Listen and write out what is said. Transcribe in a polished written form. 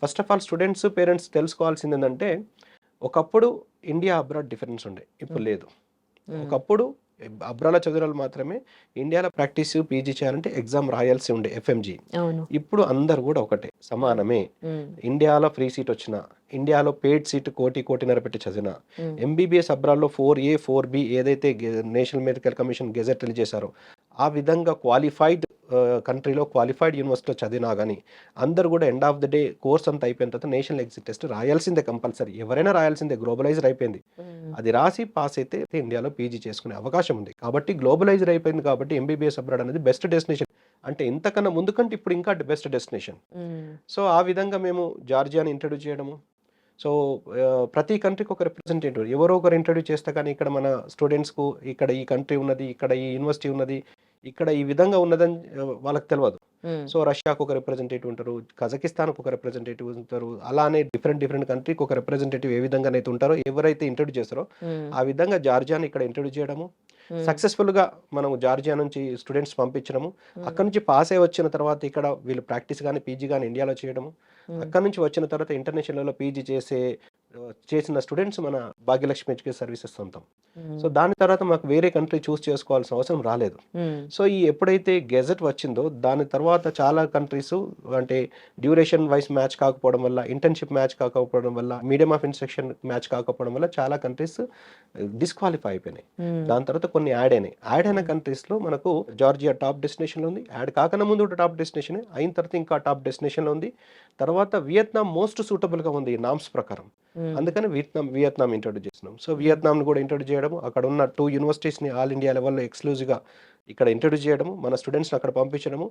First of all students, parents తెలుసుకోవాల్సిందేంటంటే, ఒకప్పుడు India, abroad difference ఉండే. ఇప్పుడు హ్మ్. లేదు. హ్మ్. ఒకప్పుడు అబ్రాడ్‌లో చదివినోళ్ళు మాత్రమే ఇండియాలో ప్రాక్టీస్, పీజీ చేయాలంటే ఎగ్జామ్ రాయాల్సి ఉండే ఎఫ్ఎంజీ. అవును. ఇప్పుడు అందరూ గూడా ఒకటే. హ్మ్. సమానమే. హ్మ్. ఇండియాలో ఫ్రీ సీట్ వచ్చినా, ఇండియాలో పెయిడ్ సీట్ కోటి, కోటిన్నర పెట్టి చదివినా, హ్మ్. ఎంబీబీఎస్ అబ్రాడ్‌లో 4A, 4B ఏదైతే national medical commission gazette release చేశారో, ఆ విధంగా క్వాలిఫైడ్ కంట్రీలో క్వాలిఫైడ్ యూనివర్సిటీలో చదివినా గాని, అందరూ గూడా end of the day course అంతా అయిపోయిన తర్వాత నేషనల్ ఎగ్జిట్ టెస్ట్ రాయాల్సిందే కంపల్సరీ. ఎవరైనా రాయాల్సిందే. గ్లోబలైజ్డ్ అయిపోయింది. హ్మ్. అది రాసి పాస్ అయితే ఇండియాలో పీజీ చేసుకునే అవకాశం ఉంది. కాబట్టి గ్లోబలైజ్డ్ అయిపోయింది కాబట్టి ఎంబీబీఎస్ అబ్రాడ్ అనేది బెస్ట్ డెస్టినేషన్. అంటే ఇంతకన్నా ముందు కంటే ఇప్పుడు ఇంకా బెస్ట్ డెస్టినేషన్. హ్మ్. సో, ఆ విధంగా మేము జార్జియాని ఇంట్రొడ్యూస్ చేయడము. సో, ప్రతి కంట్రీకి ఒక రిప్రజెంటేటివ్ ఎవరో ఒకరు ఇంట్రొడ్యూస్ చేస్తే కానీ ఇక్కడ మన స్టూడెంట్స్‌కు ఇక్కడ ఈ కంట్రీ ఉన్నది, ఇక్కడ ఈ యూనివర్సిటీ ఉన్నది, ఇక్కడ ఈ విధంగా ఉన్నదని వాళ్ళకి తెలవదు. హ్మ్. సో, రష్యాకు ఒక రిప్రజెంటేటివ్ ఉంటారు. కజకిస్తాన్‌కి ఒక రిప్రజెంటేటివ్ ఉంటారు. అలానే డిఫరెంట్ డిఫరెంట్ కంట్రీకి ఒక రిప్రజెంటేటివ్ ఏ విధంగానైతే ఉంటారో, ఎవరైతే ఇంట్రొడ్యూస్ చేస్తారో, హ్మ్. ఆ విధంగా జార్జియాని ఇక్కడ ఇంట్రొడ్యూస్ చేయడము. హ్మ్. సక్సెస్‌ఫుల్‌గా మనం జార్జియా నుంచి స్టూడెంట్స్ పంపించడము. హ్మ్. అక్కడి నుంచి పాస్ అయ్యి వచ్చిన తర్వాత ఇక్కడ వీళ్ళు ప్రాక్టీస్ గాని, పీజీ గాని ఇండియాలో చేయడము. హ్మ్. అక్కడి నుంచి వచ్చిన తర్వాత ఇంటర్నేషనల్‌లో పీజీ చేసిన స్టూడెంట్స్ మన భాగ్యలక్ష్మి ఎడ్యుకేషన్ సర్వీసెస్ సొంతం. సో, హ్మ్. దాని తర్వాత మాకు వేరే కంట్రీ చూజ్ చేసుకోవాల్సిన అవసరం రాలేదు. హ్మ్. సో, ఈ ఎప్పుడైతే గెజెట్ వచ్చిందో దాని తర్వాత చాలా కంట్రీసు అంటే డ్యూరేషన్ వైస్ మ్యాచ్ కాకపోవడం వల్ల, ఇంటర్న్‌షిప్ మ్యాచ్ కాకపోవడం వల్ల, మీడియం ఆఫ్ ఇన్స్ట్రక్షన్ మ్యాచ్ కాకపోవడం వల్ల చాలా కంట్రీస్ డిస్‌క్వాలిఫై అయిపోయినాయి. హ్మ్. దాని తర్వాత కొన్ని యాడ్ అయినాయి. యాడ్ అయిన హ్మ్. కంట్రీస్‌లో మనకు జార్జియా టాప్ డెస్టినేషన్‌లో ఉంది. యాడ్ కాకన్నా ముందు కూడా టాప్ డెస్టినేషనే. అయిన తర్వాత ఇంకా టాప్ డెస్టినేషన్‌లో ఉంది. తర్వాత వియత్నాం మోస్ట్ సూటబుల్‌గా ఉంది ఈ నార్మ్స్ ప్రకారం. హ్మ్. అందుకని వియత్నాం ఇంట్రొడ్యూస్ చేసినాం. సో, హ్మ్. వియత్నాంని కూడా ఇంట్రొడ్యూస్ చేయడము, అక్కడ ఉన్న 2 యూనివర్సిటీస్‌ని ఆల్ ఇండియా లెవెల్‌లో ఎక్స్‌క్లూజివ్‌గా ఇక్కడ ఇంట్రొడ్యూస్ చేయడము, మన స్టూడెంట్స్‌ని అక్కడ పంపించడము.